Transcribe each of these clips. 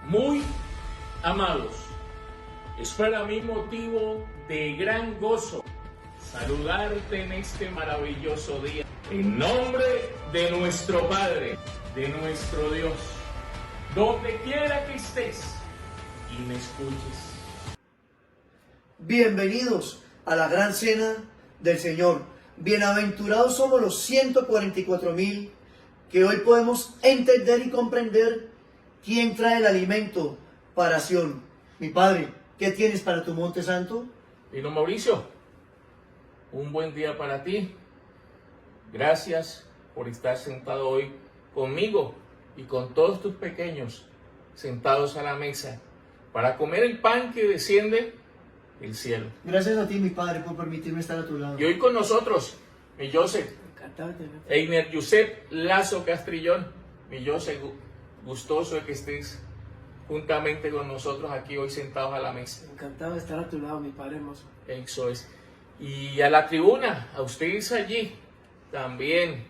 Muy amados, es para mí motivo de gran gozo saludarte en este maravilloso día. En nombre de nuestro Padre, de nuestro Dios, donde quiera que estés y me escuches. Bienvenidos a la gran cena del Señor. Bienaventurados somos los 144,000 que hoy podemos entender y comprender quién trae el alimento para Sión. Mi Padre, ¿qué tienes para tu Monte Santo? Lino Mauricio, un buen día para ti. Gracias por estar sentado hoy conmigo y con todos tus pequeños sentados a la mesa para comer el pan que desciende del cielo. Gracias a ti, mi Padre, por permitirme estar a tu lado. Y hoy con nosotros, mi Joseph, Einer Yusef Lazo Castrillón. Mi Joseph, gustoso de que estés juntamente con nosotros aquí hoy sentados a la mesa. Encantado de estar a tu lado, mi Padre hermoso. Eso es. Y a la tribuna, a ustedes allí también.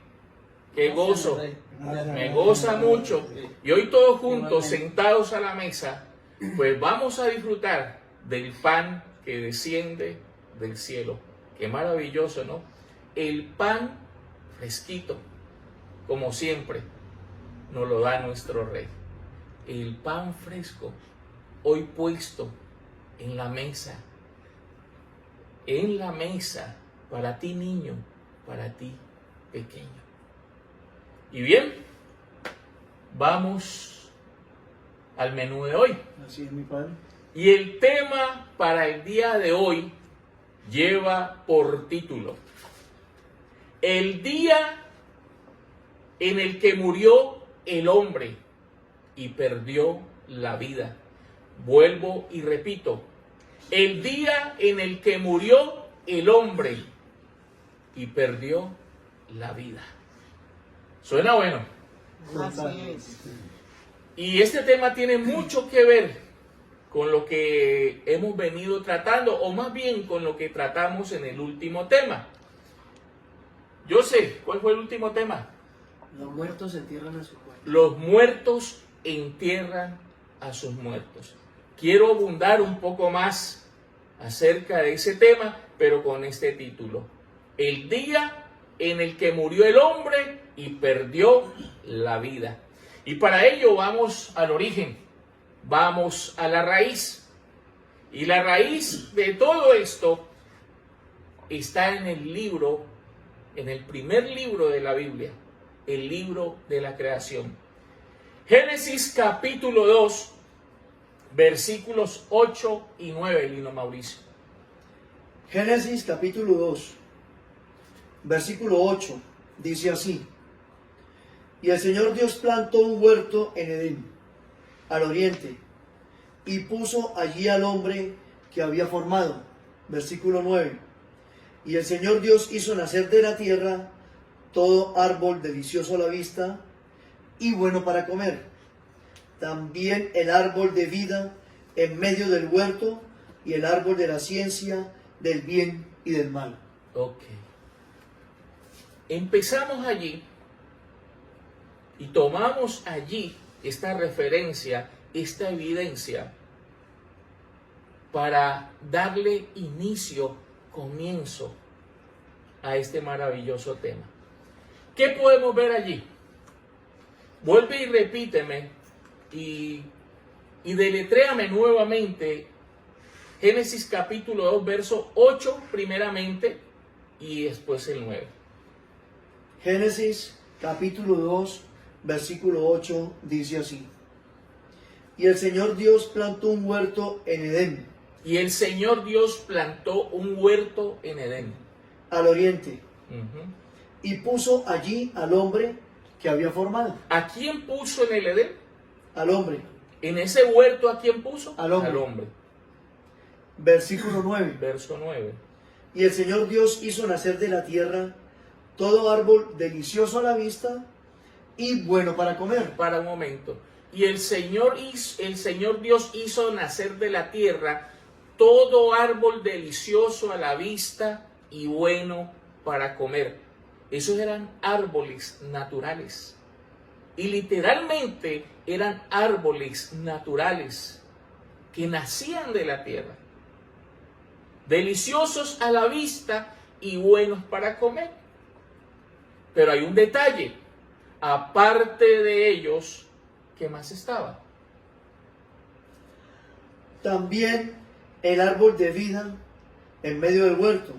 Qué gozo. Me goza mucho. Y hoy todos juntos, sentados a la mesa, pues vamos a disfrutar del pan que desciende del cielo. Qué maravilloso, ¿no? El pan fresquito, como siempre, nos lo da nuestro Rey. El pan fresco, hoy puesto en la mesa. En la mesa, para ti niño, para ti pequeño. Y bien, vamos al menú de hoy. Así es, mi Padre. Y el tema para el día de hoy lleva por título: el día en el que murió el hombre y perdió la vida. Vuelvo y repito: el día en el que murió el hombre y perdió la vida. ¿Suena bueno? Así es. Y este tema tiene mucho que ver con lo que hemos venido tratando, o más bien con lo que tratamos en el último tema. Yo sé, ¿cuál fue el último tema? Los muertos entierran a sus muertos. Los muertos entierran a sus muertos. Quiero abundar un poco más acerca de ese tema, pero con este título: el día en el que murió el hombre y perdió la vida. Y para ello vamos al origen, vamos a la raíz. Y la raíz de todo esto está en el libro, en el primer libro de la Biblia, el libro de la creación. Génesis capítulo 2, versículos 8 y 9, Lino Mauricio. Génesis capítulo 2, versículo 8, dice así: y el Señor Dios plantó un huerto en Edén, al oriente, y puso allí al hombre que había formado. Versículo 9: y el Señor Dios hizo nacer de la tierra todo árbol delicioso a la vista y bueno para comer, también el árbol de vida en medio del huerto y el árbol de la ciencia del bien y del mal. Ok. Empezamos allí y tomamos allí esta referencia, esta evidencia, para darle inicio, comienzo a este maravilloso tema. ¿Qué podemos ver allí? Vuelve y repíteme y deletréame nuevamente Génesis capítulo 2, verso 8 primeramente y después el 9. Génesis capítulo 2, versículo 8 dice así: y el Señor Dios plantó un huerto en Edén. Y el Señor Dios plantó un huerto en Edén, al oriente, uh-huh, y puso allí al hombre que había formado. ¿A quién puso en el Edén? Al hombre. En ese huerto, ¿a quién puso? Al hombre. Al hombre. Versículo 9. Verso 9. Y el Señor Dios hizo nacer de la tierra todo árbol delicioso a la vista y bueno para comer. Para un momento. Y el Señor Dios hizo nacer de la tierra todo árbol delicioso a la vista y bueno para comer. Esos eran árboles naturales. Y literalmente eran árboles naturales que nacían de la tierra, deliciosos a la vista y buenos para comer. Pero hay un detalle, aparte de ellos, ¿qué más estaba? También el árbol de vida en medio del huerto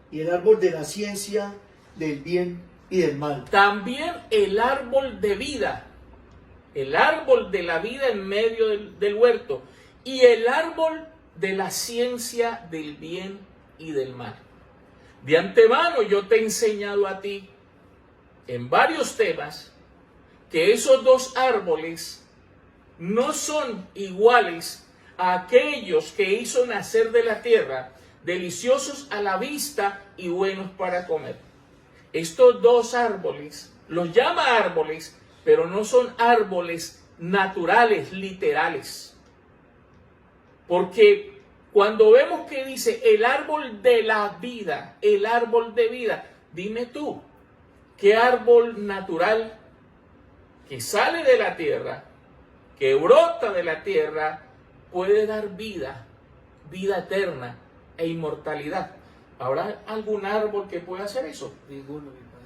y el árbol de la ciencia del bien y del mal. También el árbol de vida, el árbol de la vida en medio del huerto y el árbol de la ciencia del bien y del mal. De antemano yo te he enseñado a ti en varios temas que esos dos árboles no son iguales a aquellos que hizo nacer de la tierra, deliciosos a la vista y buenos para comer. Estos dos árboles, los llama árboles, pero no son árboles naturales, literales. Porque cuando vemos que dice el árbol de la vida, el árbol de vida, dime tú, ¿qué árbol natural que sale de la tierra, que brota de la tierra, puede dar vida, vida eterna e inmortalidad? ¿Habrá algún árbol que pueda hacer eso? Ninguno, mi padre.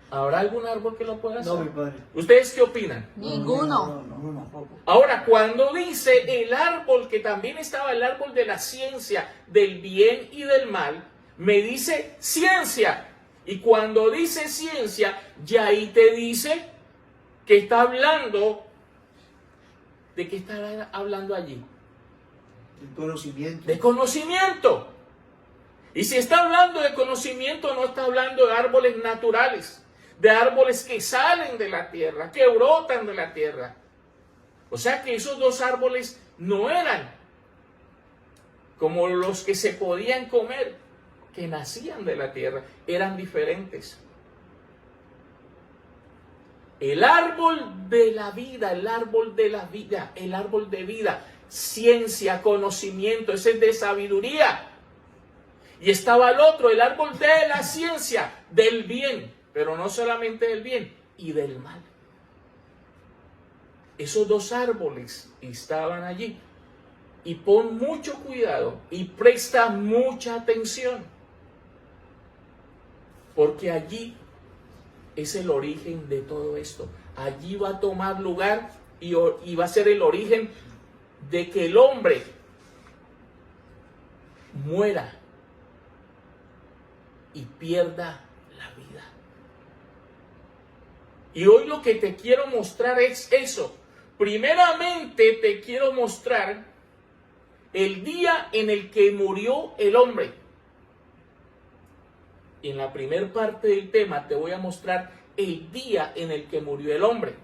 ¿Habrá algún árbol que lo pueda hacer? No, mi padre. ¿Ustedes qué opinan? Ninguno. No, tampoco. Ahora, cuando dice el árbol, que también estaba el árbol de la ciencia, del bien y del mal, me dice ciencia. Y cuando dice ciencia, ya ahí te dice que está hablando, ¿de qué está hablando allí? El conocimiento. De conocimiento. Y si está hablando de conocimiento, no está hablando de árboles naturales, de árboles que salen de la tierra, que brotan de la tierra. O sea que esos dos árboles no eran como los que se podían comer, que nacían de la tierra, eran diferentes. El árbol de la vida, el árbol de la vida, el árbol de vida, ciencia, conocimiento, ese es de sabiduría. Y estaba el otro, el árbol de la ciencia, del bien, pero no solamente del bien, y del mal. Esos dos árboles estaban allí. Y pon mucho cuidado y presta mucha atención, porque allí es el origen de todo esto. Allí va a tomar lugar y va a ser el origen de que el hombre muera y pierda la vida. Y hoy lo que te quiero mostrar es eso. Primeramente te quiero mostrar el día en el que murió el hombre. Y en la primera parte del tema te voy a mostrar el día en el que murió el hombre.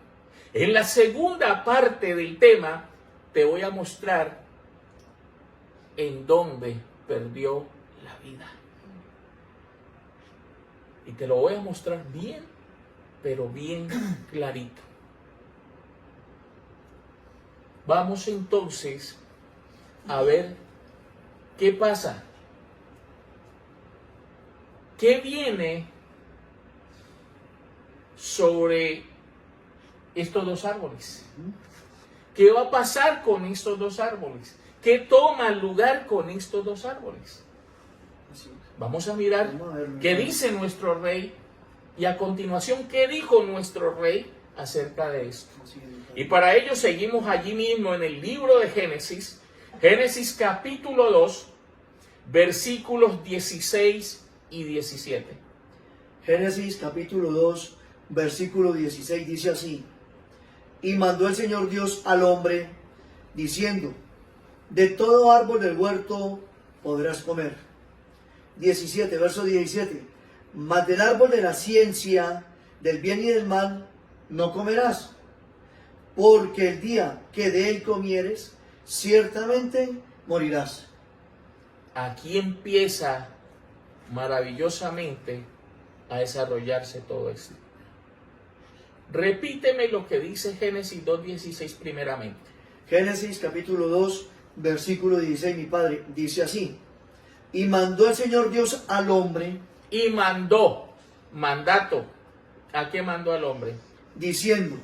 En la segunda parte del tema te voy a mostrar en dónde perdió la vida. Y te lo voy a mostrar bien, pero bien clarito. Vamos entonces a ver qué pasa. ¿Qué viene sobre estos dos árboles? ¿Qué va a pasar con estos dos árboles? ¿Qué toma lugar con estos dos árboles? Así es. Vamos a mirar Vamos a verlo. qué dice nuestro rey y a continuación qué dijo nuestro rey acerca de esto. Así es, mi padre. Y para ello seguimos allí mismo en el libro de Génesis, Génesis capítulo 2, versículos 16 y 17. Génesis capítulo 2, versículo 16 dice así: y mandó el Señor Dios al hombre, diciendo: de todo árbol del huerto podrás comer. 17, verso 17: mas del árbol de la ciencia, del bien y del mal, no comerás, porque el día que de él comieres, ciertamente morirás. Aquí empieza maravillosamente a desarrollarse todo esto. Repíteme lo que dice Génesis 2:16 primeramente. Génesis capítulo 2, versículo 16, mi padre, dice así: y mandó el Señor Dios al hombre Y mandó, mandato, ¿a qué mandó al hombre? diciendo,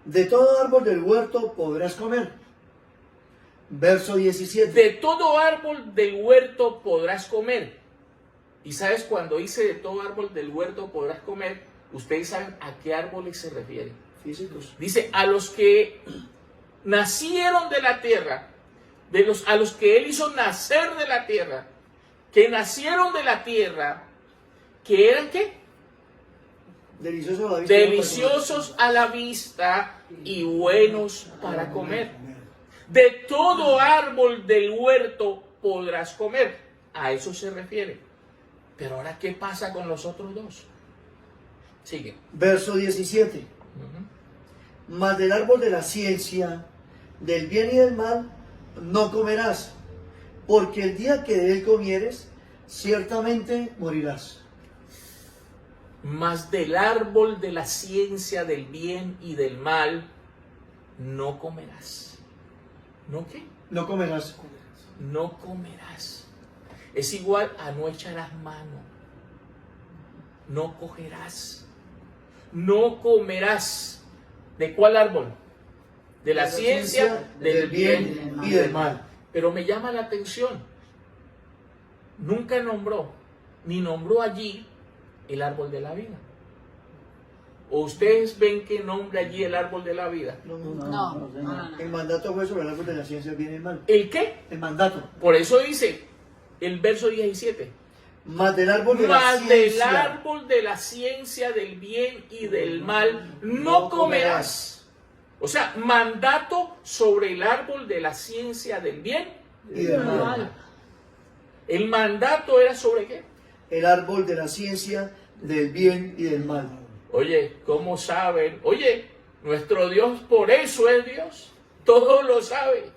de todo árbol del huerto podrás comer. Verso 17. De todo árbol del huerto podrás comer. Y sabes, cuando dice de todo árbol del huerto podrás comer, ustedes saben a qué árboles se refiere. Físicos. Dice, a los que nacieron de la tierra, a los que Él hizo nacer de la tierra, que nacieron de la tierra, que eran ¿qué? Deliciosos a la vista. Deliciosos a la vista y buenos para comer. De todo árbol del huerto podrás comer. A eso se refiere. Pero ahora, ¿qué pasa con los otros dos? Sigue. Verso 17. Mas del árbol de la ciencia, del bien y del mal, no comerás, porque el día que de él comieres, ciertamente morirás. Mas del árbol de la ciencia del bien y del mal, no comerás. ¿No qué? No comerás. No comerás. Es igual a no echarás mano. No cogerás. No comerás. ¿De cuál árbol? De la ciencia del bien y del mal. Pero me llama la atención. Nunca ni nombró allí el árbol de la vida. ¿O ustedes ven que nombra allí el árbol de la vida? No. El mandato fue sobre el árbol de la ciencia del bien y del mal. ¿El qué? El mandato. Por eso dice el verso 17. Mas del árbol de la Mas del ciencia. árbol de la ciencia del bien y del mal no comerás. O sea, mandato sobre el árbol de la ciencia del bien Y del mal. El mandato era sobre qué. El árbol de la ciencia del bien y del mal. Oye, ¿cómo saben? Oye, nuestro Dios por eso es Dios. Todo lo sabe.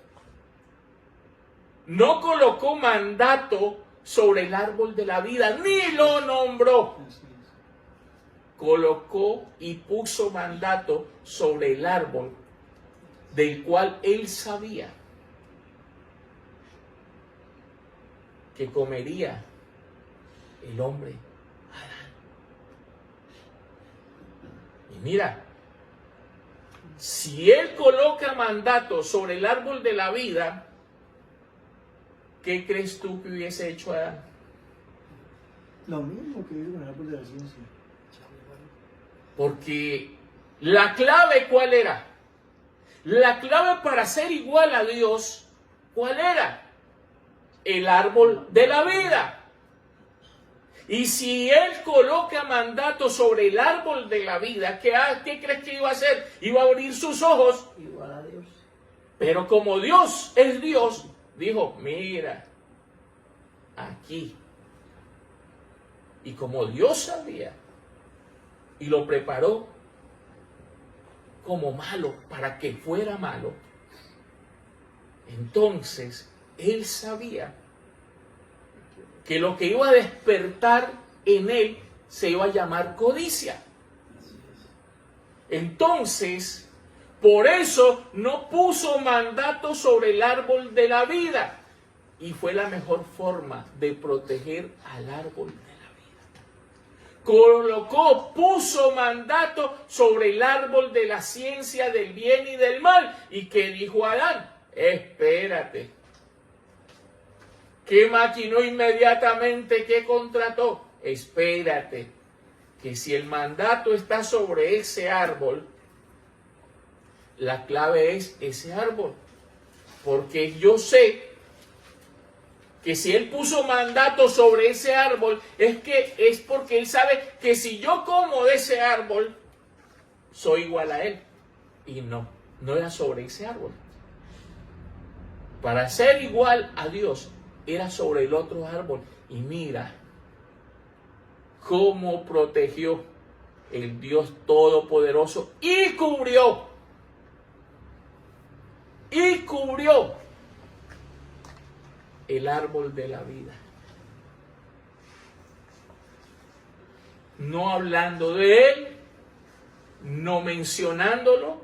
No colocó mandato sobre el árbol de la vida, ni lo nombró. Colocó y puso mandato sobre el árbol del cual él sabía que comería el hombre Adán. Y mira, si él coloca mandato sobre el árbol de la vida, ¿qué crees tú que hubiese hecho Adán? Lo mismo que hizo con el árbol de la ciencia. Porque la clave, ¿cuál era? La clave para ser igual a Dios, ¿cuál era? El árbol de la vida. Y si él coloca mandato sobre el árbol de la vida, ¿qué crees que iba a hacer? Iba a abrir sus ojos. Igual a Dios. Pero como Dios es Dios, dijo, mira, aquí. Y como Dios sabía, y lo preparó como malo, para que fuera malo, entonces él sabía que lo que iba a despertar en él se iba a llamar codicia. Entonces, por eso no puso mandato sobre el árbol de la vida. Y fue la mejor forma de proteger al árbol de la vida. Puso mandato sobre el árbol de la ciencia del bien y del mal. ¿Y qué dijo Adán? Espérate. ¿Qué maquinó inmediatamente? ¿Qué contrató? Espérate, que si el mandato está sobre ese árbol, la clave es ese árbol. Porque yo sé que si él puso mandato sobre ese árbol, es porque él sabe que si yo como de ese árbol, soy igual a él. Y no era sobre ese árbol. Para ser igual a Dios, era sobre el otro árbol. Y mira cómo protegió el Dios Todopoderoso y cubrió el árbol de la vida. No hablando de él, no mencionándolo,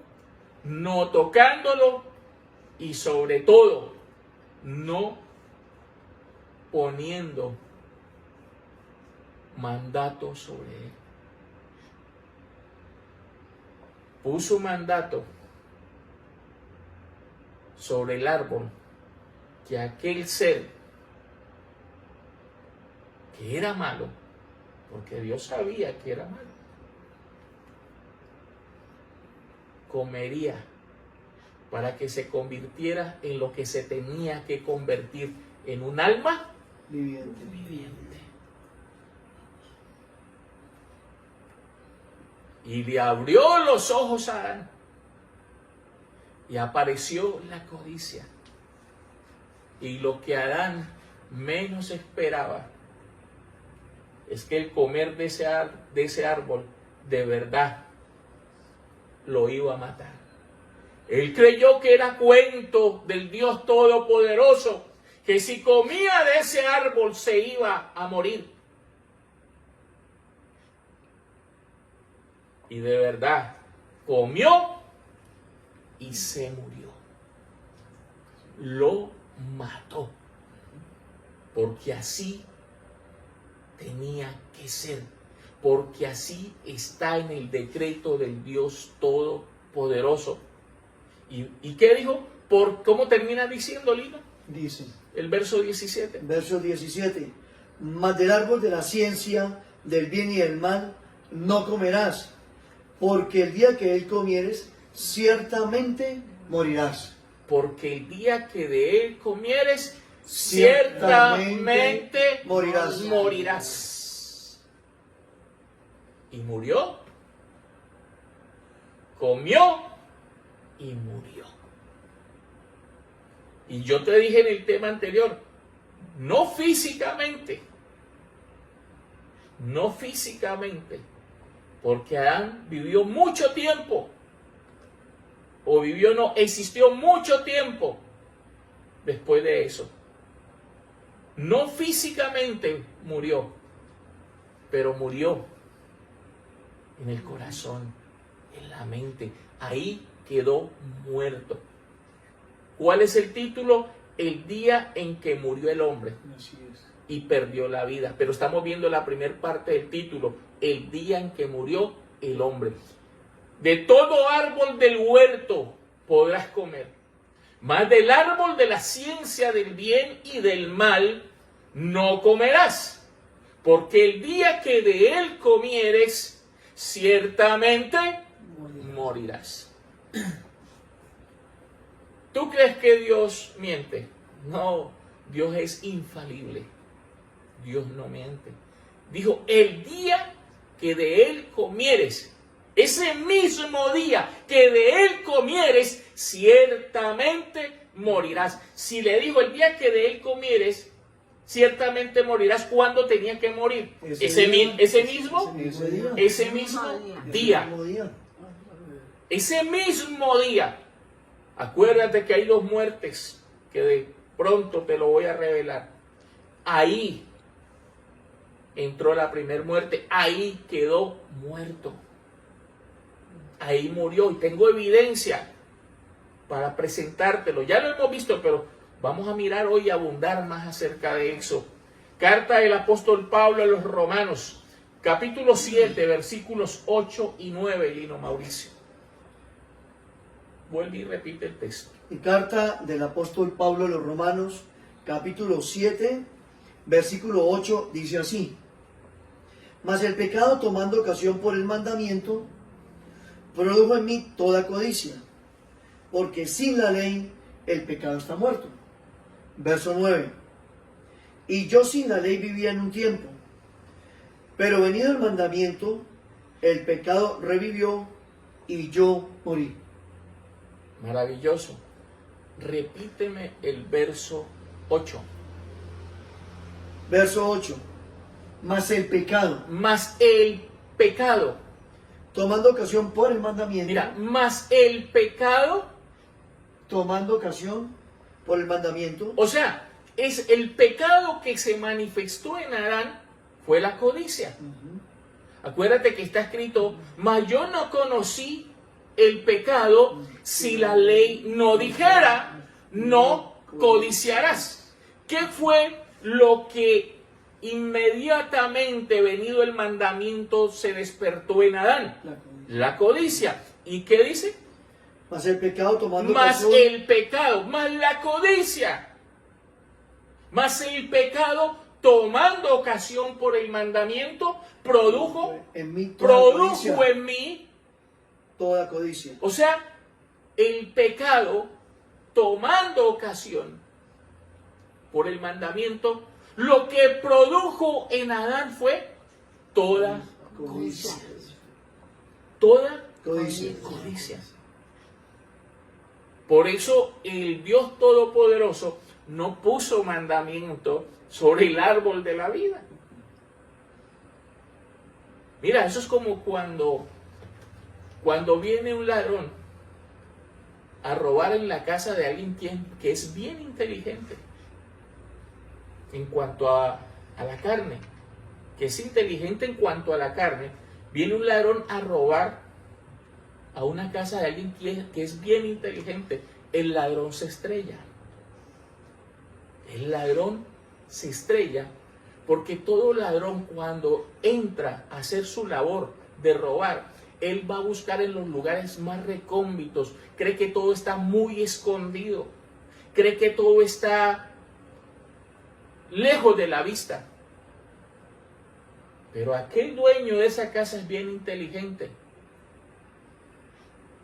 no tocándolo y sobre todo no poniendo mandatos sobre él. puso un mandato sobre el árbol que aquel ser que era malo, porque Dios sabía que era malo, comería para que se convirtiera en lo que se tenía que convertir, en un alma Viviente. viviente. Y le abrió los ojos a Adán y apareció la codicia. Y lo que Adán menos esperaba es que el comer de ese árbol de verdad lo iba a matar. Él creyó que era cuento del Dios Todopoderoso, que si comía de ese árbol se iba a morir. Y de verdad comió y se murió. Lo mató. Porque así tenía que ser. Porque así está en el decreto del Dios Todopoderoso. ¿Y qué dijo? ¿Cómo termina diciendo, Lino? Dice, El verso 17. verso 17, mas del árbol de la ciencia, del bien y del mal, no comerás, porque el día que él comieres, ciertamente morirás. Porque el día que de él comieres, ciertamente morirás. Y murió, comió y murió. Y yo te dije en el tema anterior, no físicamente, porque Adán vivió mucho tiempo, existió mucho tiempo después de eso. No físicamente murió, pero murió en el corazón, en la mente. Ahí quedó muerto. ¿Cuál es el título? El día en que murió el hombre Así es. y perdió la vida. Pero estamos viendo la primera parte del título, el día en que murió el hombre. De todo árbol del huerto podrás comer, mas del árbol de la ciencia del bien y del mal no comerás, porque el día que de él comieres, ciertamente morirás. ¿Tú crees que Dios miente? No, Dios es infalible. Dios no miente. Dijo, el día que de él comieres, ese mismo día que de él comieres, ciertamente morirás. Si le dijo el día que de él comieres, ciertamente morirás, ¿cuándo tenía que morir? Ese mismo día. Ese mismo día. Acuérdate que hay dos muertes que de pronto te lo voy a revelar. Ahí entró la primera muerte, ahí quedó muerto. Ahí murió y tengo evidencia para presentártelo. Ya lo hemos visto, pero vamos a mirar hoy y abundar más acerca de eso. Carta del apóstol Pablo a los Romanos, capítulo 7, versículos 8 y 9, Lino Mauricio. Vuelve y repite el texto. Y carta del apóstol Pablo a los Romanos, capítulo 7, versículo 8, dice así: mas el pecado, tomando ocasión por el mandamiento, produjo en mí toda codicia, porque sin la ley el pecado está muerto. Verso 9: y yo sin la ley vivía en un tiempo, pero venido el mandamiento, el pecado revivió y yo morí. Maravilloso. Repíteme el verso 8. Verso 8: mas el pecado, tomando ocasión por el mandamiento. Mira, mas el pecado, tomando ocasión por el mandamiento. o sea, es el pecado que se manifestó en Adán, fue la codicia. Acuérdate que está escrito, mas yo no conocí el pecado si la ley no dijera, no codiciarás. ¿Qué fue lo que inmediatamente venido el mandamiento se despertó en Adán? La codicia. ¿Y qué dice? Mas el pecado tomando Más ocasión, el pecado, más la codicia, más el pecado tomando ocasión por el mandamiento, produjo en mí toda en mí, toda codicia. o sea, el pecado tomando ocasión por el mandamiento, lo que produjo en Adán fue toda Codicia. toda Codicia. codicia. Por eso el Dios Todopoderoso no puso mandamiento sobre el árbol de la vida. Mira, eso es como cuando viene un ladrón a robar en la casa de alguien que es bien inteligente en cuanto a la carne, que es inteligente en cuanto a la carne. Viene un ladrón a robar a una casa de alguien que es bien inteligente. El ladrón se estrella. El ladrón se estrella porque todo ladrón, cuando entra a hacer su labor de robar, él va a buscar en los lugares más recónditos. Cree que todo está muy escondido. Cree que todo está lejos de la vista. Pero aquel dueño de esa casa es bien inteligente.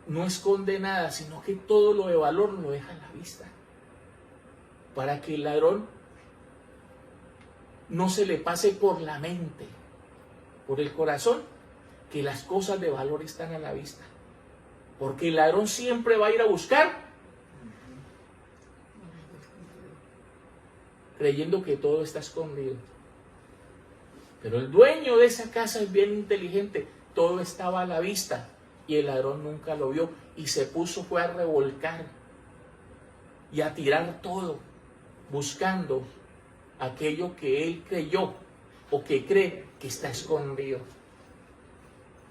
No esconde nada, sino que todo lo de valor lo deja a la vista. Para que el ladrón no se le pase por la mente, por el corazón, que las cosas de valor están a la vista. Porque el ladrón siempre va a ir a buscar, creyendo que todo está escondido. Pero el dueño de esa casa es bien inteligente, todo estaba a la vista y el ladrón nunca lo vio y fue a revolcar y a tirar todo, buscando aquello que él creyó o que cree que está escondido.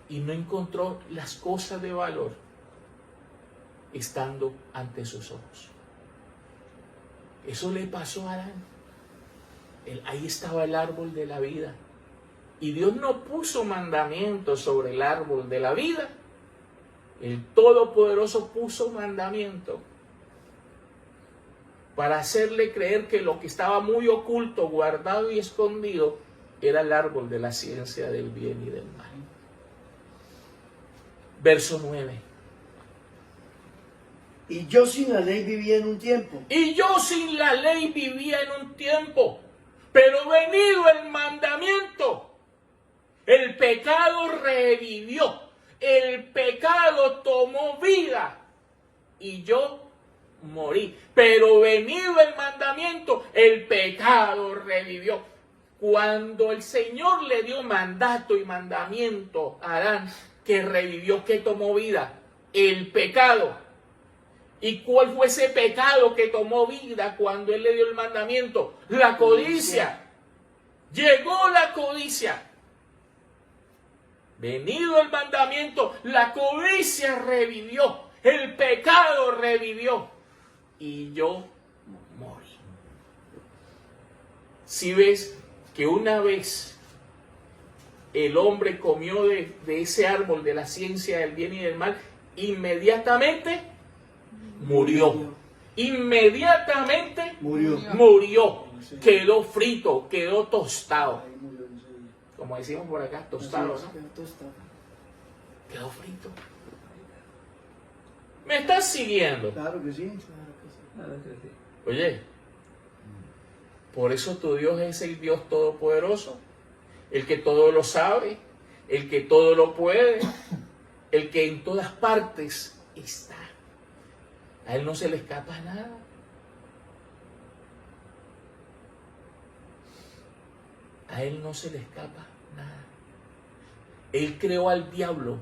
Y no encontró las cosas de valor estando ante sus ojos. Eso le pasó a Adán. Ahí estaba el árbol de la vida. Y Dios no puso mandamientos sobre el árbol de la vida. El Todopoderoso puso mandamiento para hacerle creer que lo que estaba muy oculto, guardado y escondido era el árbol de la ciencia del bien y del mal. Verso 9. Y yo sin la ley vivía en un tiempo. Y yo sin la ley vivía en un tiempo, pero venido el mandamiento, el pecado revivió, el pecado tomó vida y yo morí. Pero venido el mandamiento, el pecado revivió. Cuando el Señor le dio mandato y mandamiento a Adán, que revivió, que tomó vida, el pecado. ¿Y cuál fue ese pecado que tomó vida cuando Él le dio el mandamiento? La codicia. Llegó la codicia. Venido el mandamiento, la codicia revivió, el pecado revivió y yo morí. Si ves que una vez el hombre comió de ese árbol de la ciencia del bien y del mal, inmediatamente murió. Inmediatamente murió. Quedó frito, quedó tostado. Como decimos por acá, tostado, ¿no? Quedó frito. ¿Me estás siguiendo? Claro que sí. Oye, por eso tu Dios es el Dios Todopoderoso, el que todo lo sabe, el que todo lo puede, el que en todas partes está. A Él no se le escapa nada. A Él no se le escapa nada. Él creó al diablo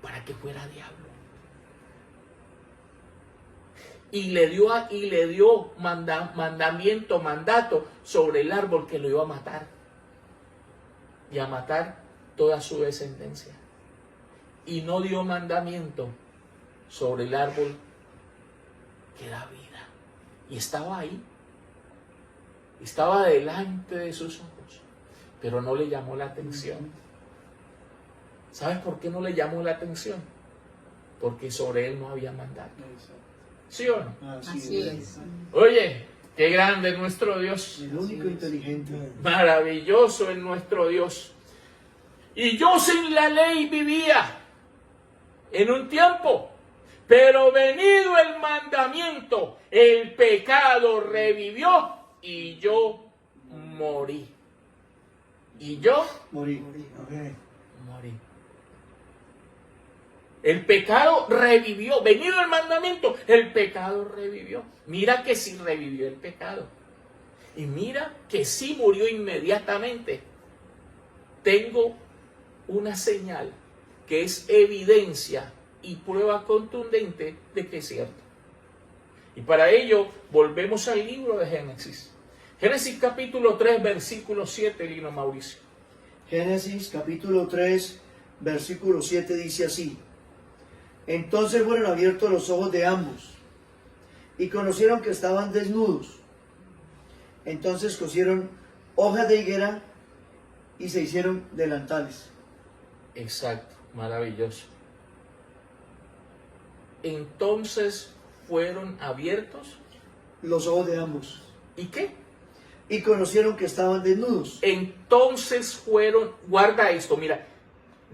para que fuera diablo. Y le dio mandato sobre el árbol que lo iba a matar. Y a matar toda su descendencia. Y no dio mandamiento sobre el árbol que da vida. Y estaba ahí. Estaba delante de sus ojos. Pero no le llamó la atención. ¿Sabes por qué no le llamó la atención? porque sobre él no había mandato. ¿Sí o no? Así es. Oye, qué grande es nuestro Dios. El único inteligente. Maravilloso es nuestro Dios. Y yo sin la ley vivía en un tiempo, pero venido el mandamiento, el pecado revivió y yo morí. Y yo Morí. Okay. morí. El pecado revivió. Venido el mandamiento, el pecado revivió. Mira que sí revivió el pecado. Y mira que sí murió inmediatamente. Tengo una señal que es evidencia y prueba contundente de que es cierto. Y para ello volvemos al libro de Génesis. Génesis capítulo 3, versículo 7, Lino Mauricio. Génesis capítulo 3, versículo 7 dice así: Entonces fueron abiertos los ojos de ambos y conocieron que estaban desnudos. Entonces cosieron hojas de higuera y se hicieron delantales. Exacto, maravilloso. Entonces fueron abiertos. Los ojos de ambos. ¿Y qué? Y conocieron que estaban desnudos. Entonces fueron, guarda esto, mira,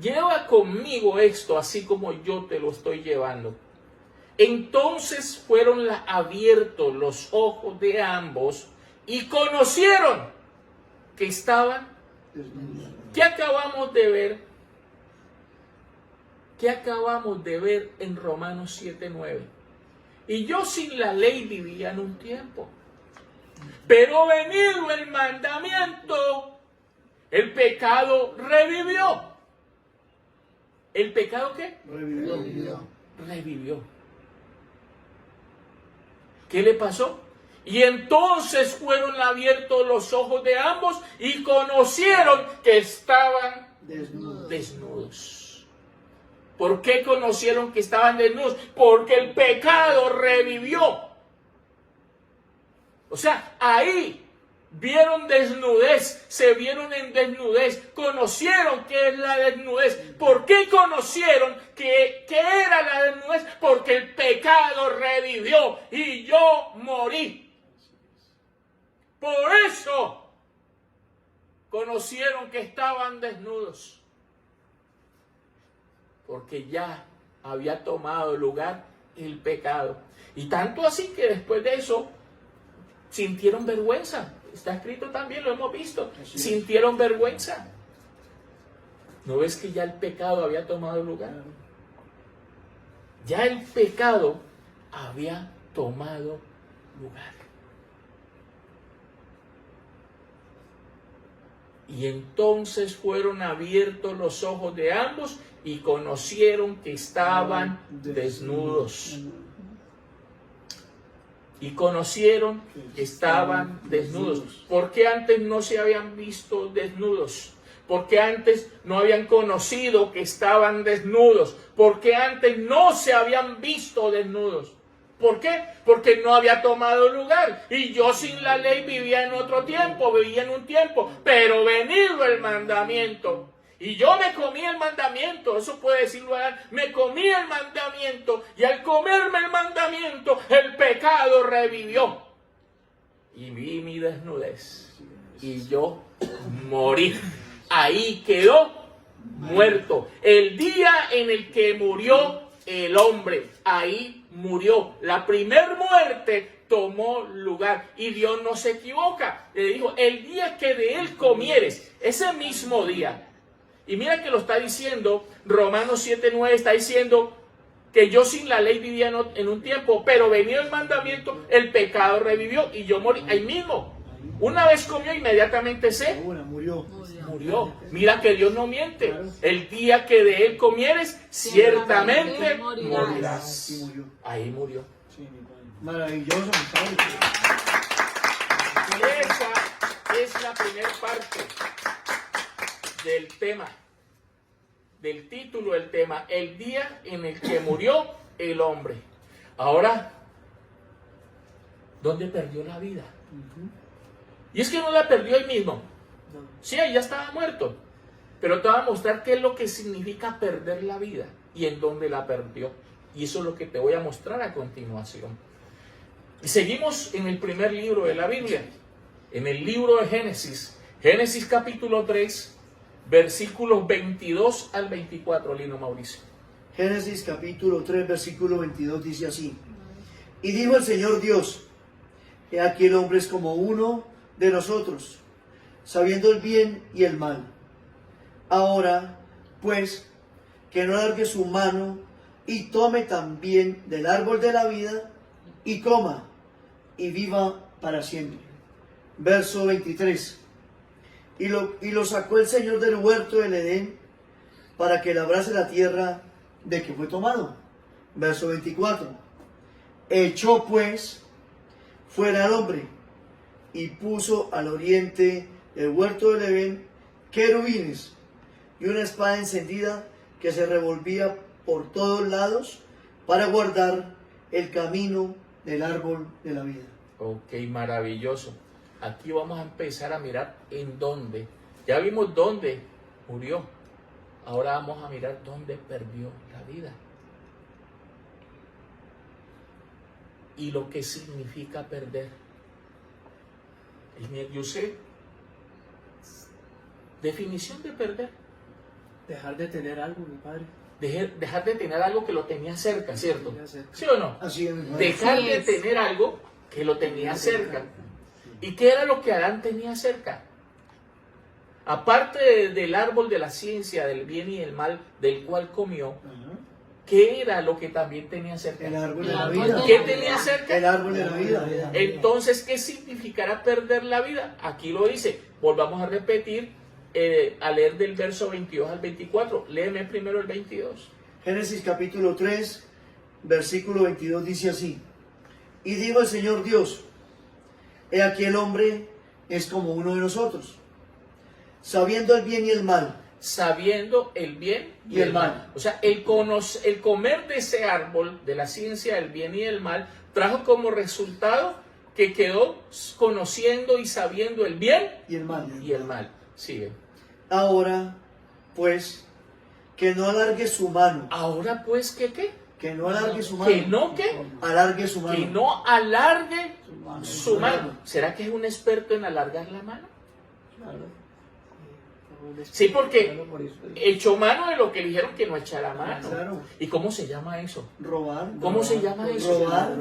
lleva conmigo esto así como yo te lo estoy llevando. Entonces fueron abiertos los ojos de ambos y conocieron que estaban Desnudos. ¿Qué acabamos de ver? ¿Qué acabamos de ver en Romanos 7:9? Y yo sin la ley vivía en un tiempo, pero venido el mandamiento, el pecado revivió. ¿El pecado qué? Revivió. Revivió. ¿Qué le pasó? Y entonces fueron abiertos los ojos de ambos y conocieron que estaban Desnudos. desnudos. ¿Por qué conocieron que estaban desnudos? Porque el pecado revivió. O sea, ahí vieron desnudez, se vieron en desnudez, conocieron qué es la desnudez. ¿Por qué conocieron qué era la desnudez? Porque el pecado revivió y yo morí. Por eso conocieron que estaban desnudos. Porque ya había tomado lugar el pecado. Y tanto así que después de eso sintieron vergüenza. Está escrito también, lo hemos visto. Sintieron vergüenza. ¿No ves que ya el pecado había tomado lugar? Ya el pecado había tomado lugar. Y entonces fueron abiertos los ojos de ambos y conocieron que estaban desnudos. Y conocieron que estaban desnudos. ¿Por qué antes no se habían visto desnudos? ¿Por qué antes no habían conocido que estaban desnudos? ¿Por qué antes no se habían visto desnudos? ¿Por qué? Porque no había tomado lugar. Y yo sin la ley vivía en otro tiempo, vivía en un tiempo, pero venido el mandamiento. Y yo me comí el mandamiento, eso puede decirlo Adán, me comí el mandamiento y al comerme el mandamiento el pecado revivió. Y vi mi desnudez y yo morí. Ahí quedó muerto. El día en el que murió el hombre, ahí murió. La primer muerte tomó lugar y Dios no se equivoca. Le dijo, el día que de él comieres, ese mismo día. Y mira que lo está diciendo, Romanos 7:9 está diciendo que yo sin la ley vivía en un tiempo, pero venido el mandamiento, el pecado revivió y yo morí ahí mismo. Una vez comió, inmediatamente se murió. murió. Mira que Dios no miente. El día que de él comieres, ciertamente morirás. Ahí murió. Maravilloso, mi padre. Esa es la primera parte del tema, del título del tema, el día en el que murió el hombre. Ahora, ¿dónde perdió la vida? Y es que no la perdió ahí mismo. Sí, ahí ya estaba muerto. Pero te voy a mostrar qué es lo que significa perder la vida y en dónde la perdió. Y eso es lo que te voy a mostrar a continuación. Y seguimos en el primer libro de la Biblia, en el libro de Génesis. Génesis capítulo 3, versículos 22 al 24, Lino Mauricio. Génesis capítulo 3, versículo 22 dice así. Y dijo el Señor Dios, he aquí el hombre es como uno de nosotros, sabiendo el bien y el mal. Ahora, pues, que no alargue su mano y tome también del árbol de la vida y coma y viva para siempre. Verso 23. Y lo sacó el Señor del huerto del Edén para que labrase la tierra de que fue tomado. Verso 24. Echó pues fuera al hombre y puso al oriente del huerto del Edén querubines y una espada encendida que se revolvía por todos lados para guardar el camino del árbol de la vida. Ok, maravilloso. Aquí vamos a empezar a mirar en dónde. Ya vimos dónde murió. Ahora vamos a mirar dónde perdió la vida. Y lo que significa perder. Yo sé. Definición de perder. Dejar de tener algo, mi padre. Dejar de tener algo que lo tenía cerca, ¿cierto? Tenía cerca. ¿Sí o no? Así es, mi padre. Dejar Así de es. tener algo que lo tenía cerca. ¿Y qué era lo que Adán tenía cerca? Aparte del árbol de la ciencia, del bien y del mal, del cual comió, Ajá. ¿qué era lo que también tenía cerca? El árbol de El la árbol vida. de ¿Qué la tenía vida. cerca? El árbol de la vida. Entonces, ¿qué significará perder la vida? Aquí lo dice. Volvamos a repetir, a leer del verso 22 al 24. Léeme primero el 22. Génesis capítulo 3, versículo 22 dice así. Y dijo el Señor Dios, he aquí el hombre es como uno de nosotros, sabiendo el bien y el mal. Sabiendo el bien y el mal. O sea, el comer de ese árbol de la ciencia del bien y el mal trajo como resultado que quedó conociendo y sabiendo el bien Y el mal. y el mal. Sigue. Ahora, pues, que no alargue su mano. Ahora pues, ¿qué? Que no alargue su mano. Que no, ¿qué? Alargue su mano. Que no alargue su mano. ¿Será que es un experto en alargar la mano? Sí, porque echó mano de lo que le dijeron que no echara mano. Claro. ¿Y cómo se llama eso? Robar. ¿Cómo se llama eso? Robar.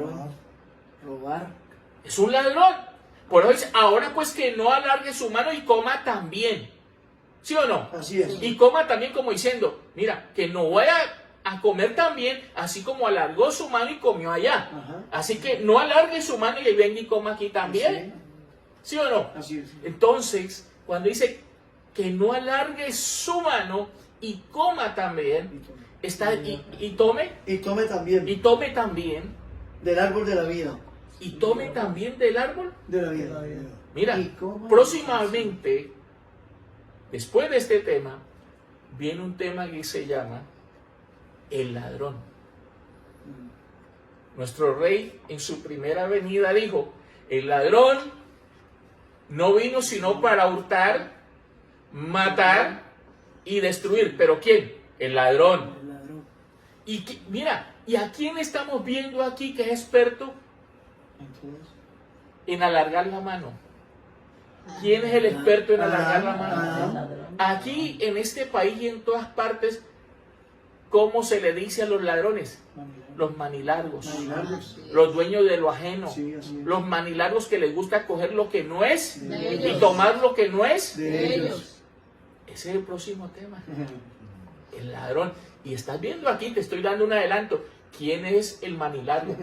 Robar. Es un ladrón. Por eso dice, ahora pues que no alargue su mano y coma también. ¿Sí o no? Así es. Y coma también como diciendo, mira, que no voy a comer también, así como alargó su mano y comió allá. Ajá. Así que no alargue su mano y venga y coma aquí también. ¿Sí o no? Así es. Entonces, cuando dice que no alargue su mano y coma también, está, y tome, Y tome también y tome también, del árbol de la vida. y tome también del árbol. De la vida. Mira, Y coma- próximamente, después de este tema, viene un tema que se llama el ladrón. Nuestro rey en su primera venida dijo, el ladrón no vino sino para hurtar, matar y destruir. ¿Pero quién? El ladrón. El ladrón. Mira, ¿y a quién estamos viendo aquí que es experto en alargar la mano? ¿Quién es el experto en alargar la mano? Aquí en este país y en todas partes, ¿cómo se le dice a los ladrones? Los manilargos. Manilargos. Los dueños de lo ajeno. Sí, así es. Los manilargos que les gusta coger lo que no es De y ellos. tomar lo que no es. De ellos. Ese es el próximo tema. El ladrón. Y estás viendo aquí, te estoy dando un adelanto. ¿Quién es el manilargo?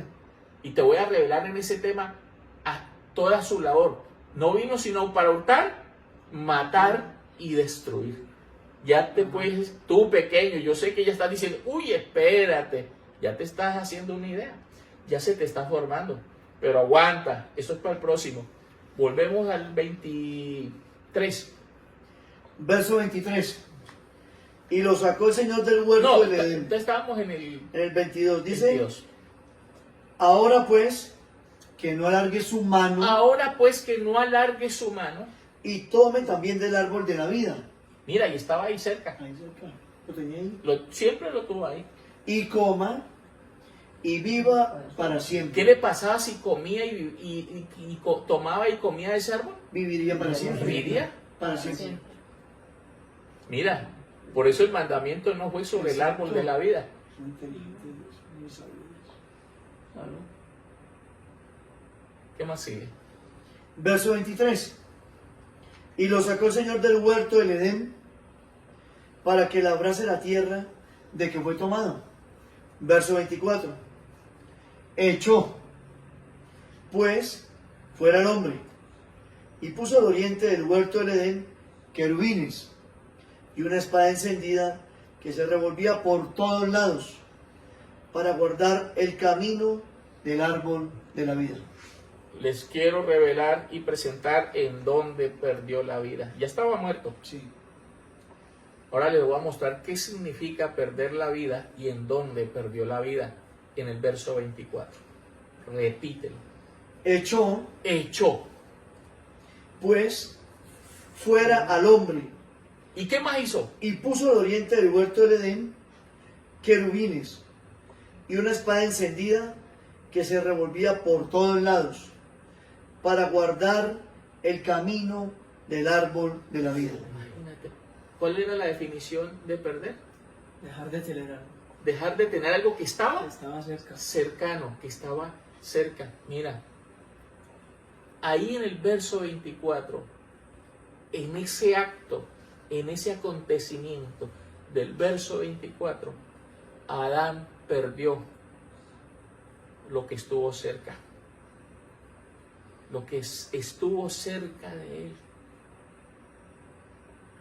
Y te voy a revelar en ese tema a toda su labor. No vino sino para hurtar, matar y destruir. Ya te puedes, tú pequeño, yo sé que ya estás diciendo, uy, espérate. Ya te estás haciendo una idea. Ya se te está formando. Pero aguanta, eso es para el próximo. Volvemos al 23. Verso 23. Y lo sacó el Señor del huerto No, del Edén. entonces estábamos en el En el 22 dice, 22. ahora pues, que no alargue su mano Ahora pues que no alargue su mano. y tome también del árbol de la vida. Mira, y estaba ahí cerca. Ahí cerca. Lo tenía ahí. Siempre lo tuvo ahí. Y coma y viva para ¿Qué siempre. le pasaba si comía tomaba y comía de ese árbol? Viviría para siempre. ¿Viviría? Para siempre. Mira, por eso el mandamiento no fue sobre el árbol de la vida. Son inteligentes, muy sabios. Claro. ¿Qué más sigue? Verso 23. Y lo sacó el Señor del huerto del Edén para que labrase la tierra de que fue tomado. Verso 24. Echó, pues, fuera el hombre, y puso al oriente del huerto del Edén querubines y una espada encendida que se revolvía por todos lados para guardar el camino del árbol de la vida. Les quiero revelar y presentar en dónde perdió la vida. Ya estaba muerto. Sí. Ahora les voy a mostrar qué significa perder la vida y en dónde perdió la vida en el verso 24. Repítelo. Echó, Echó. pues, fuera al hombre, ¿Y qué más hizo? y puso al oriente del huerto del Edén querubines y una espada encendida que se revolvía por todos lados para guardar el camino del árbol de la vida. Imagínate. ¿Cuál era la definición de perder? Dejar de tener algo. Dejar de tener algo que estaba Estaba cerca. cercano, que estaba cerca. Mira, ahí en el verso 24, en ese acto, en ese acontecimiento del verso 24, Adán perdió lo que estuvo cerca, lo que estuvo cerca de él,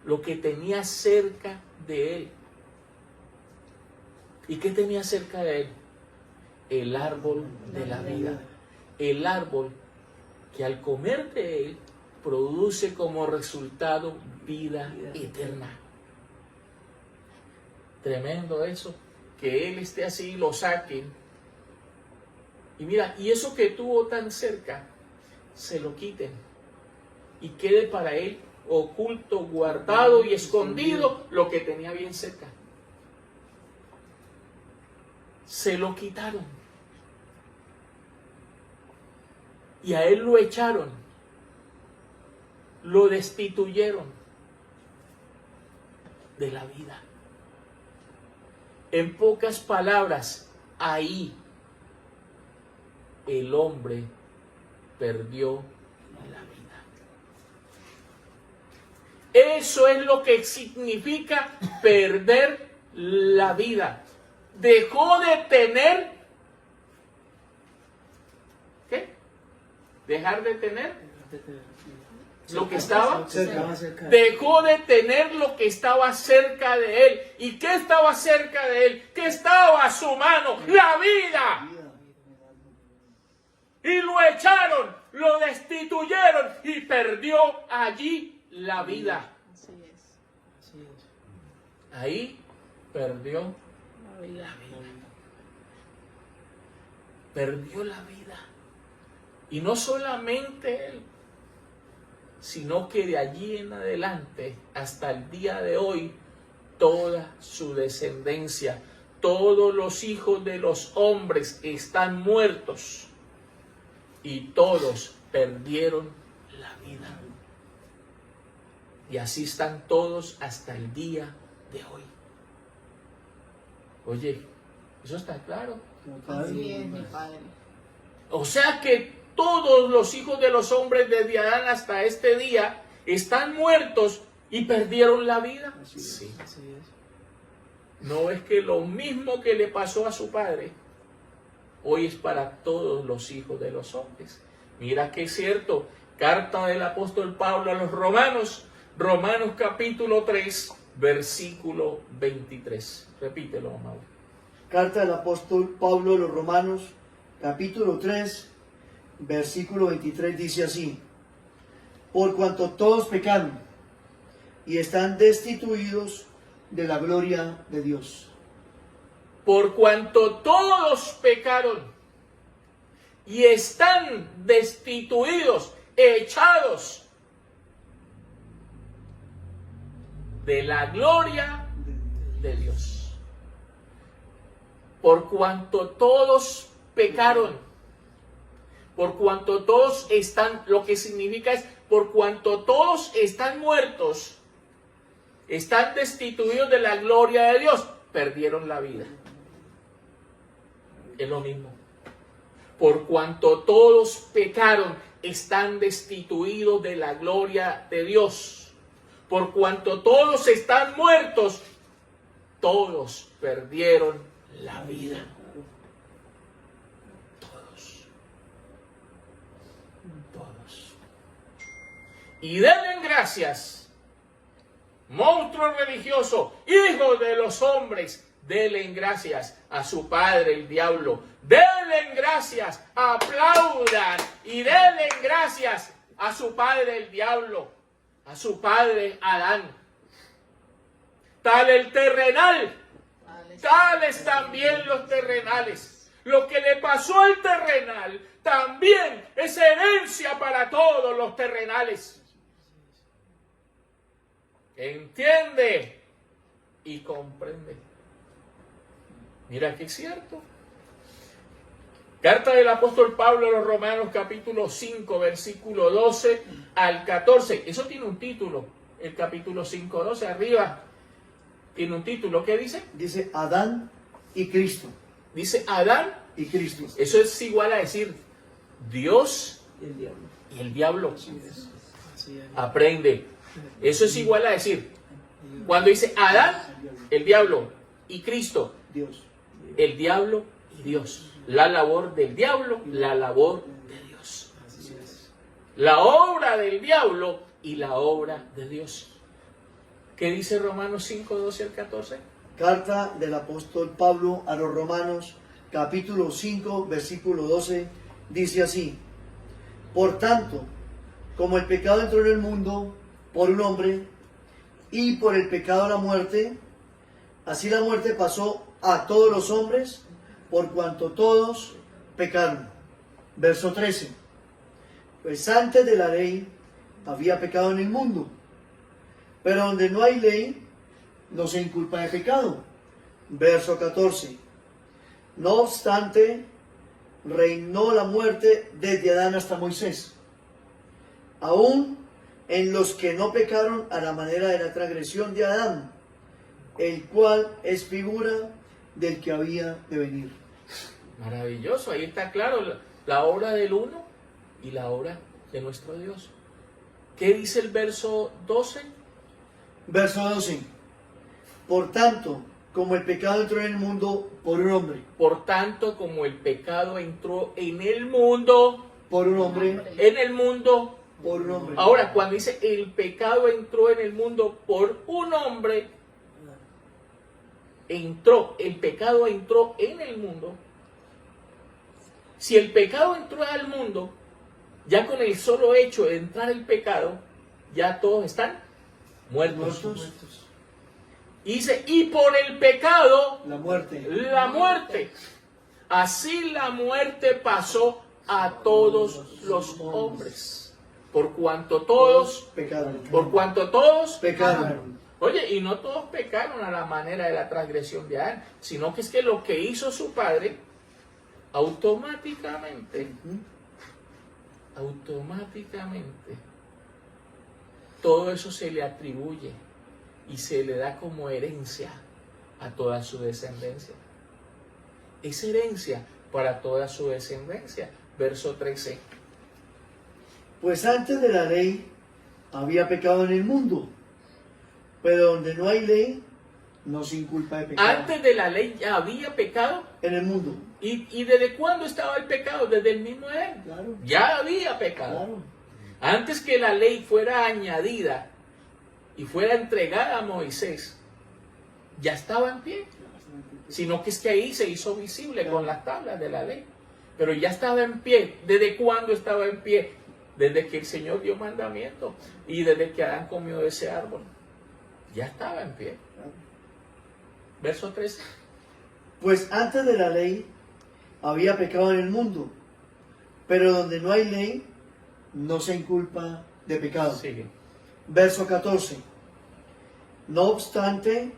lo que tenía cerca de él. ¿Y qué tenía cerca de él? El árbol de la vida, el árbol que al comer de él produce como resultado vida eterna. Tremendo eso, que él esté así y lo saquen. Y mira, y eso que tuvo tan cerca, se lo quiten y quede para él oculto, guardado y escondido lo que tenía bien cerca. Se lo quitaron y a él lo echaron, lo destituyeron de la vida. En pocas palabras, ahí el hombre perdió la vida. Eso es lo que significa perder la vida. Dejó de tener, ¿qué? Dejar de tener Dejar de tener. lo que estaba Estaba cerca. dejó de tener lo que estaba cerca de él. ¿Y qué estaba cerca de él? ¿Qué estaba a su mano? La vida. Y lo echaron, lo destituyeron y perdió allí la vida. Así es. Así es. Ahí perdió La vida. la vida. Perdió la vida. Y no solamente él, sino que de allí en adelante, hasta el día de hoy, toda su descendencia, todos los hijos de los hombres están muertos y todos perdieron la vida. Y así están todos hasta el día de hoy. Oye, ¿eso está claro? Así es, mi padre. O sea que todos los hijos de los hombres desde Adán hasta este día están muertos y perdieron la vida. Sí. Así es. No es que lo mismo que le pasó a su padre, hoy es para todos los hijos de los hombres. Mira que es cierto. Carta del apóstol Pablo a los Romanos, Romanos capítulo 3, versículo 23. Repítelo, amado. Carta del apóstol Pablo a los Romanos, capítulo 3, versículo 23, dice así: por cuanto todos pecaron y están destituidos de la gloria de Dios. Por cuanto todos pecaron y están destituidos, echados de la gloria de Dios. por cuanto todos pecaron, por cuanto todos están, lo que significa es, por cuanto todos están muertos, están destituidos de la gloria de Dios, perdieron la vida. Es lo mismo. Por cuanto todos pecaron, están destituidos de la gloria de Dios. Por cuanto todos están muertos, todos perdieron la vida. Todos. Todos. Y denle gracias, monstruo religioso, hijos de los hombres, denle gracias a su padre el diablo. Denle gracias, aplaudan y denle gracias a su padre el diablo, a su padre Adán. Tal el terrenal, tales también los terrenales. Lo que le pasó al terrenal también es herencia para todos los terrenales. Entiende y comprende. Mira que es cierto. Carta del apóstol Pablo a los Romanos, capítulo 5, versículo 12 al 14. Eso tiene un título, el capítulo 5, 12, arriba. Tiene un título, ¿qué dice? Dice Adán y Cristo. Dice Adán y Cristo. Eso es igual a decir Dios Y el diablo. y el diablo. Así es. Así es. Aprende. Eso es igual a decir, cuando dice Adán, el diablo, y Cristo, Dios. el diablo y Dios. La labor del diablo, la labor de Dios. Así es. La obra del diablo y la obra de Dios. ¿Qué dice Romanos 5, 12 al 14? Carta del apóstol Pablo a los Romanos, capítulo 5, versículo 12, dice así: Por tanto, como el pecado entró en el mundo por un hombre, y por el pecado la muerte, así la muerte pasó a todos los hombres, por cuanto todos pecaron. Verso 13. Pues antes de la ley había pecado en el mundo, pero donde no hay ley, no se inculpa de pecado. Verso 14. No obstante, reinó la muerte desde Adán hasta Moisés, aún en los que no pecaron a la manera de la transgresión de Adán, el cual es figura del que había de venir. Maravilloso, ahí está claro la obra del uno y la obra de nuestro Dios. ¿Qué dice el verso 12? Verso 12. Por tanto, como el pecado entró en el mundo por un hombre, Por tanto, como el pecado entró en el mundo, por un hombre, por un hombre. ahora cuando dice el pecado entró en el mundo por un hombre, el pecado entró en el mundo. Si el pecado entró al mundo, ya con el solo hecho de entrar el pecado, ya todos están muertos. Muertos. Y dice, y por el pecado, La muerte. la muerte. Así la muerte pasó a todos los hombres. Por cuanto todos, Pecaron. Pecaron. Oye, y no todos pecaron a la manera de la transgresión de Adán, sino que es que lo que hizo su padre, automáticamente, todo eso se le atribuye y se le da como herencia a toda su descendencia. Es herencia para toda su descendencia. Verso 13. Pues antes de la ley había pecado en el mundo, pero donde no hay ley, no se inculpa de pecado. Antes de la ley ya había pecado. En el mundo. ¿Y desde cuándo estaba el pecado? Desde el mismo Edén. Claro. Ya había pecado. Claro. Antes que la ley fuera añadida y fuera entregada a Moisés, ya estaba en pie. Sino que es que ahí se hizo visible con las tablas de la ley. Pero ya estaba en pie. ¿Desde cuándo estaba en pie? Desde que el Señor dio mandamiento y desde que Adán comió de ese árbol. Ya estaba en pie. Verso 13. Pues antes de la ley había pecado en el mundo, pero donde no hay ley, no se inculpa de pecado. Sigue. Verso 14. No obstante,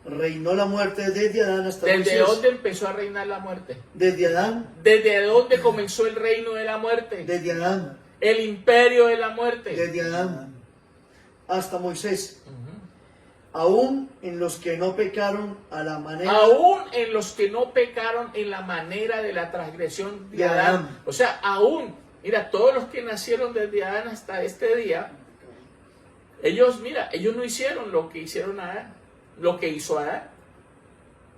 reinó la muerte desde Adán hasta ¿Desde Moisés. dónde empezó a reinar la muerte? Desde Adán, ¿Desde dónde comenzó el reino de la muerte? desde Adán, El imperio de la muerte. desde Adán hasta Moisés. Ujú. Aún en los que no pecaron a la manera Aún en los que no pecaron en la manera de la transgresión de de Adán. Adán. O sea, aún, mira, todos los que nacieron desde Adán hasta este día, ellos no hicieron lo que hicieron Adán, lo que hizo Adán.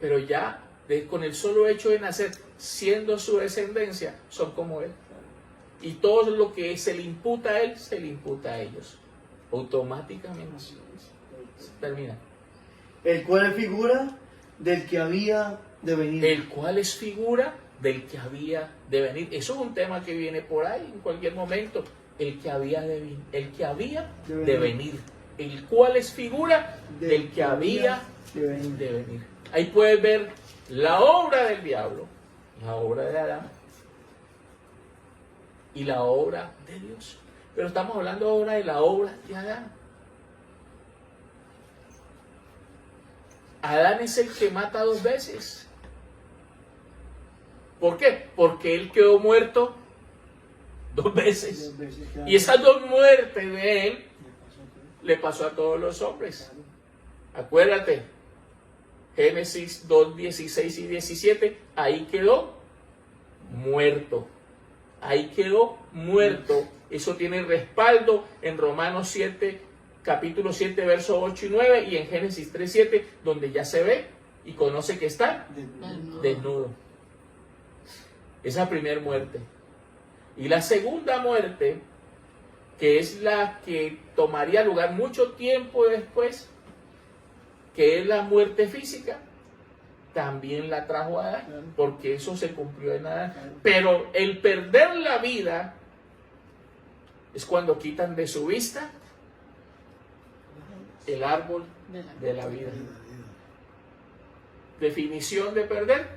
Pero ya, con el solo hecho de nacer, siendo su descendencia, son como él. Y todo lo que se le imputa a él, se le imputa a ellos. Automáticamente. Termina. el cual es figura del que había de venir. El cual es figura del que había de venir. Eso es un tema que viene por ahí en cualquier momento. El que había de venir. El cual es figura del que había de venir. de venir. Ahí puedes ver la obra del diablo, la obra de Adán y la obra de Dios. Pero estamos hablando ahora de la obra de Adán. Adán es el que mata 2 veces. ¿Por qué? Porque él quedó muerto 2 veces. Y esas 2 muertes de él le pasó a todos los hombres. Acuérdate, Génesis 2, 16 y 17, ahí quedó muerto. Ahí quedó muerto. Eso tiene respaldo en Romanos 7, capítulo 7, versos 8 y 9, y en Génesis 3, 7, donde ya se ve y conoce que está desnudo. Esa primera muerte. Y la segunda muerte, que es la que tomaría lugar mucho tiempo después, que es la muerte física, también la trajo Adán, porque eso se cumplió en Adán. Pero el perder la vida es cuando quitan de su vista el árbol de la vida. Definición de perder: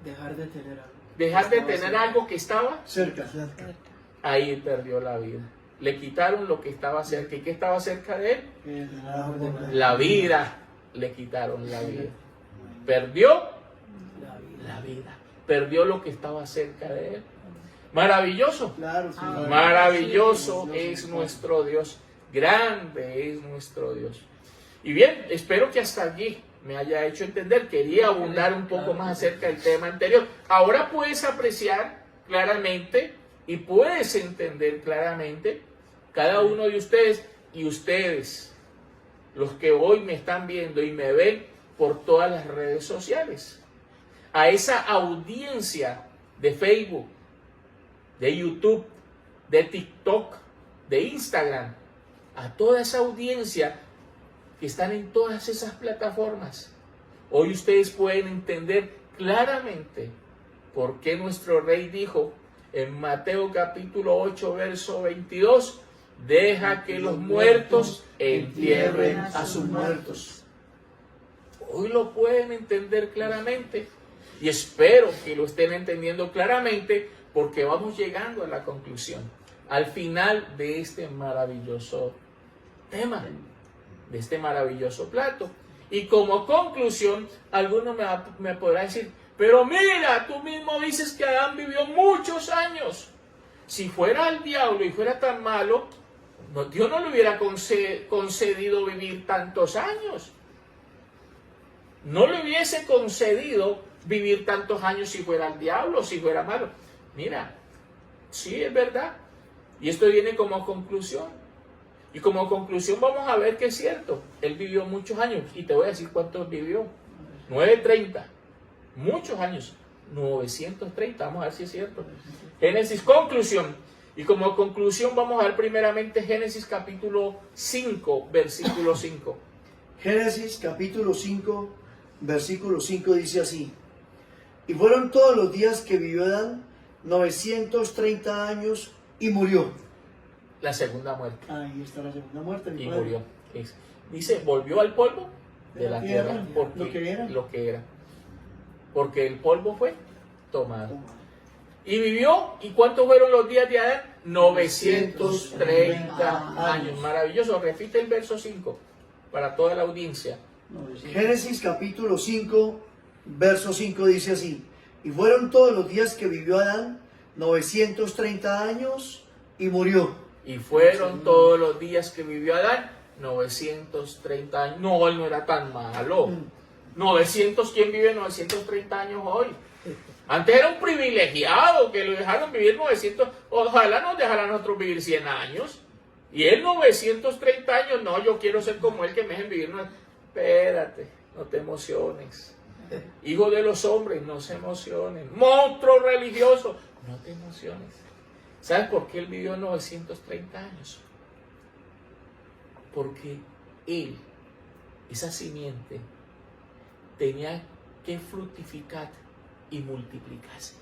Dejar de tener algo. dejar de tener algo que estaba Cerca. ahí, perdió la vida. Le quitaron lo que estaba cerca. ¿Y qué estaba cerca de él? La vida. Le quitaron la vida. Perdió la vida. Perdió lo que estaba cerca de él. Maravilloso. Claro, sí. Maravilloso es nuestro Dios. Grande es nuestro Dios. Y bien, espero que hasta allí me haya hecho entender. Quería abundar un poco más acerca del tema anterior. Ahora puedes apreciar claramente y puedes entender claramente, cada uno de ustedes y ustedes, los que hoy me están viendo y me ven por todas las redes sociales, a esa audiencia de Facebook, de YouTube, de TikTok, de Instagram, a toda esa audiencia que están en todas esas plataformas. Hoy ustedes pueden entender claramente por qué nuestro Rey dijo en Mateo capítulo 8, verso 22, deja que los muertos entierren a sus muertos. Hoy lo pueden entender claramente y espero que lo estén entendiendo claramente, porque vamos llegando a la conclusión, al final de este maravilloso tema, de este maravilloso plato. Y como conclusión, alguno me podrá decir, pero mira, tú mismo dices que Adán vivió muchos años. Si fuera el diablo y fuera tan malo, Dios no le hubiera concedido vivir tantos años. No le hubiese concedido vivir tantos años si fuera el diablo, si fuera malo. Mira, sí es verdad. Y esto viene como conclusión. Y como conclusión vamos a ver que es cierto. Él vivió muchos años. Y te voy a decir cuántos vivió. 930. Muchos años. 930. Vamos a ver si es cierto. Génesis, conclusión. Y como conclusión vamos a ver primeramente Génesis capítulo 5, versículo 5. Génesis capítulo 5, versículo 5 dice así: y fueron todos los días que vivió Adán 930 años y murió. La segunda muerte. Ahí está la segunda muerte, mi Y padre. murió. Dice, volvió al polvo de la tierra, porque lo que era. Porque el polvo fue tomado. Y vivió, ¿y cuántos fueron los días de Adán? 930 años. Maravilloso. Repite el verso 5 para toda la audiencia. Génesis capítulo 5, verso 5 dice así: y fueron todos los días que vivió Adán 930 años y murió. Y fueron todos los días que vivió Adán 930 años. No, él no era tan malo. 900, ¿quién vive 930 años hoy? Antes era un privilegiado que lo dejaron vivir 900. Ojalá nos dejaran nosotros vivir 100 años. Y él 930 años. No, yo quiero ser como él, que me dejen vivir. Espérate, no te emociones. Hijo de los hombres, no se emocionen. Monstruo religioso, no te emociones. ¿Sabes por qué él vivió 930 años? Porque él, esa simiente, tenía que fructificar y multiplicarse.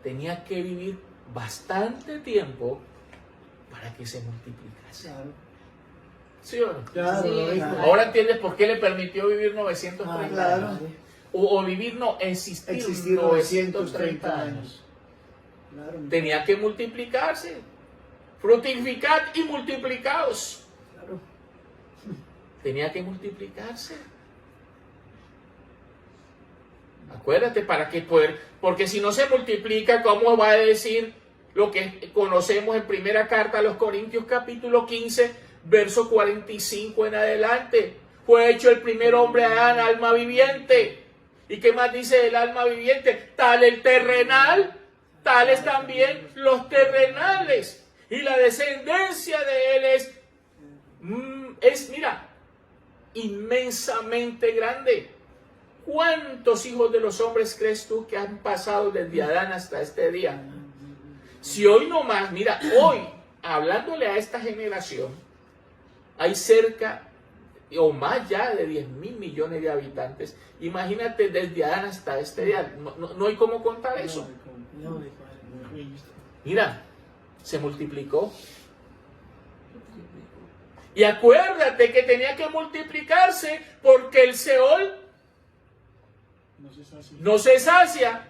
Tenía que vivir bastante tiempo para que se multiplicase. Claro. ¿Sí o no? Claro, Sí. Ahora entiendes por qué le permitió vivir 930 claro. años. O vivir, no, existir 930 años. Claro. Tenía que multiplicarse. Fructificad y multiplicaos. Claro. Tenía que multiplicarse. Acuérdate, para que poder, porque si no se multiplica, ¿cómo va a decir lo que conocemos en primera carta a los Corintios capítulo 15, verso 45 en adelante? Fue hecho el primer hombre Adán, alma viviente. ¿Y qué más dice el alma viviente? Tal el terrenal, tales también los terrenales. Y la descendencia de él es, mira, inmensamente grande. ¿Cuántos hijos de los hombres crees tú que han pasado desde Adán hasta este día? Si hoy nomás, mira, hoy, hablándole a esta generación, hay cerca o más ya de 10.000 millones de habitantes. Imagínate desde Adán hasta este día. No hay cómo contar eso. Mira, se multiplicó. Y acuérdate que tenía que multiplicarse porque el Seol no se sacia.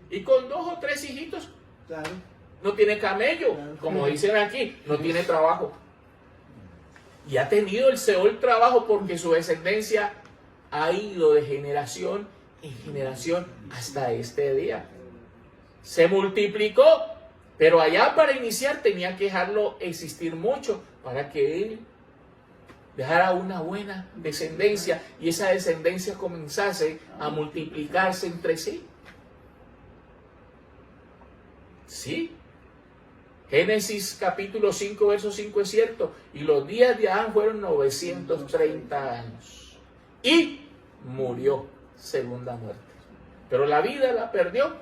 Y con 2 o 3 hijitos, Claro. no tiene camello, Claro. como dicen aquí, no tiene trabajo. Y ha tenido el Seol trabajo porque su descendencia ha ido de generación en generación hasta este día. Se multiplicó, pero allá para iniciar tenía que dejarlo existir mucho para que él dejara una buena descendencia y esa descendencia comenzase a multiplicarse entre sí. Sí. Génesis capítulo 5, verso 5 es cierto. Y los días de Adán fueron 930 años. Y murió, segunda muerte. Pero la vida la perdió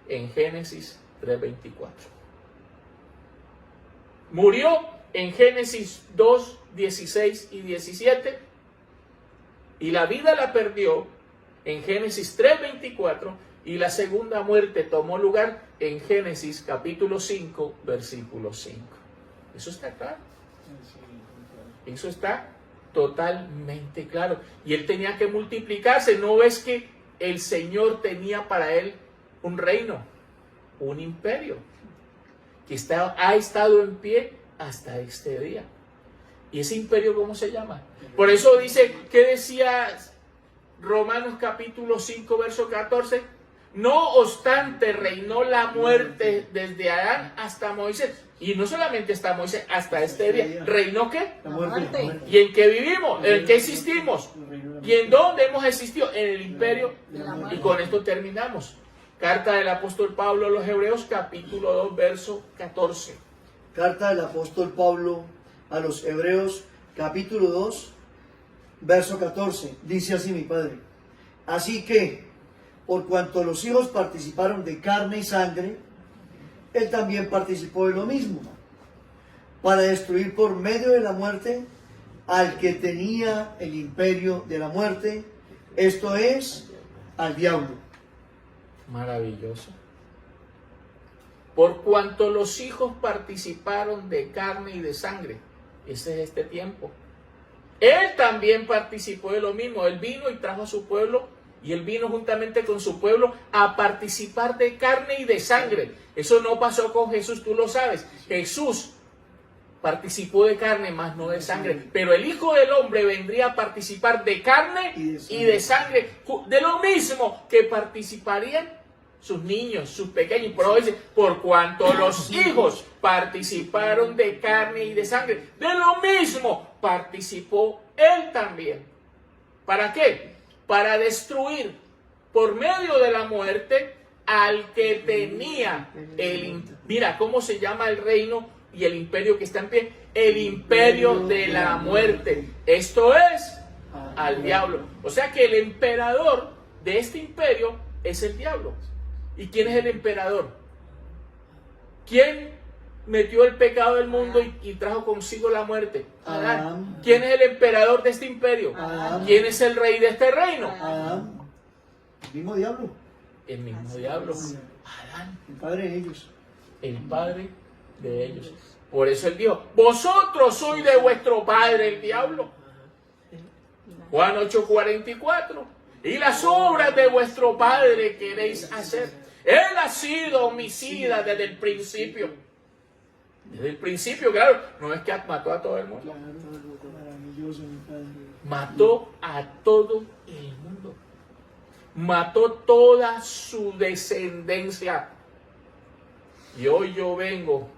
en Génesis 3:24. Murió en Génesis 2, 16 y 17. Y la vida la perdió en Génesis 3:24. Y la segunda muerte tomó lugar en Génesis capítulo 5, versículo 5. Eso está claro. Eso está totalmente claro. Y él tenía que multiplicarse. ¿No ves que el Señor tenía para él un reino, un imperio, que ha estado en pie hasta este día? ¿Y ese imperio cómo se llama? Por eso dice, ¿qué decía Romanos capítulo 5, verso 14? No obstante, reinó la muerte desde Adán hasta Moisés. Y no solamente hasta Moisés, hasta este día. ¿Reinó qué? La muerte. ¿Y en qué vivimos? ¿En qué existimos? ¿Y en dónde hemos existido? En el imperio. Y con esto terminamos. Carta del apóstol Pablo a los Hebreos, capítulo 2, verso 14. Carta del apóstol Pablo a los Hebreos, capítulo 2, verso 14. Dice así mi Padre: así que, por cuanto los hijos participaron de carne y sangre, él también participó de lo mismo, para destruir por medio de la muerte al que tenía el imperio de la muerte, esto es, al diablo. Maravilloso. Por cuanto los hijos participaron de carne y de sangre, ese es este tiempo. Él también participó de lo mismo. Él vino y trajo a su pueblo, y él vino juntamente con su pueblo a participar de carne y de sangre. Eso no pasó con Jesús, tú lo sabes. Jesús participó de carne, mas no de sangre. Pero el Hijo del Hombre vendría a participar de carne y de sangre, de lo mismo que participarían sus niños, sus pequeños. Pero dice, por cuanto los hijos participaron de carne y de sangre, de lo mismo participó él también. ¿Para qué? Para destruir por medio de la muerte al que tenía mira cómo se llama el reino y el imperio que está en pie, el imperio de la muerte. Esto es al diablo. O sea que el emperador de este imperio es el diablo. ¿Y quién es el emperador? ¿Quién metió el pecado del mundo y trajo consigo la muerte? Adán. ¿Quién es el emperador de este imperio? Adán. ¿Quién es el rey de este reino? Adán. El mismo diablo. El mismo diablo. Adán. El padre de ellos. El padre de ellos. Por eso él dijo, vosotros sois de vuestro padre el diablo. Juan 8:44. Y las obras de vuestro padre queréis hacer. Él ha sido homicida desde el principio. Desde el principio, claro, no es que mató a todo el mundo. Maravilloso, mi padre. Mató a todo el mundo. Mató toda su descendencia. Y hoy yo vengo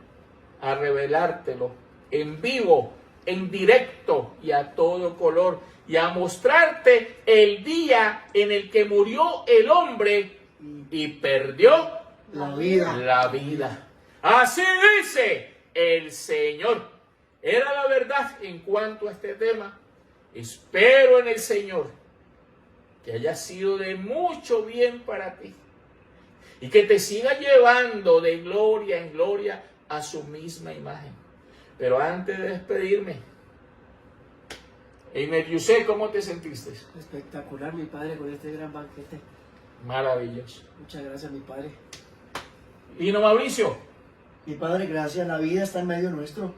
a revelártelo en vivo, en directo y a todo color, y a mostrarte el día en el que murió el hombre y perdió La vida. la vida. Así dice el Señor. Era la verdad en cuanto a este tema. Espero en el Señor que haya sido de mucho bien para ti y que te siga llevando de gloria en gloria a su misma imagen. Pero antes de despedirme, Einer Yusef, ¿cómo te sentiste? Espectacular, mi padre, con este gran banquete. Maravilloso. Muchas gracias, mi padre. Lino Mauricio, Mi padre, gracias. La vida está en medio nuestro.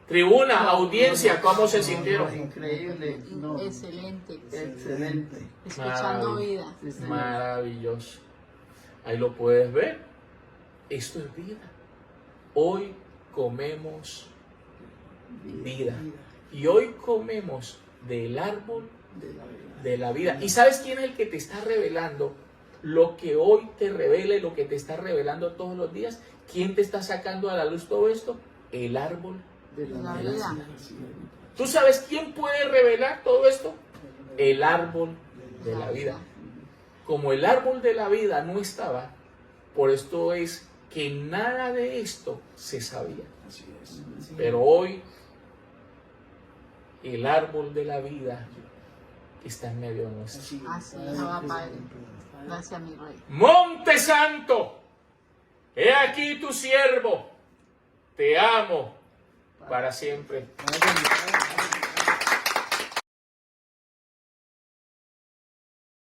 tribuna, audiencia, ¿cómo se sintieron? Increíble. No. Excelente. Excelente. Escuchando vida. Maravilloso. Ahí lo puedes ver. Esto es vida. Hoy comemos vida. Y hoy comemos del árbol de la vida. ¿Y sabes quién es el que te está revelando lo que hoy te revela y lo que te está revelando todos los días? ¿Quién te está sacando a la luz todo esto? El árbol De La vida. vida. ¿Tú sabes quién puede revelar todo esto? El árbol de la vida. Como el árbol de la vida no estaba, por esto es que nada de esto se sabía. Así es. Pero hoy el árbol de la vida está en medio de nuestro. Así es. Así es, Abba Padre. Gracias, mi rey. Monte Santo, he aquí tu siervo, te amo para siempre. Gracias, mi padre.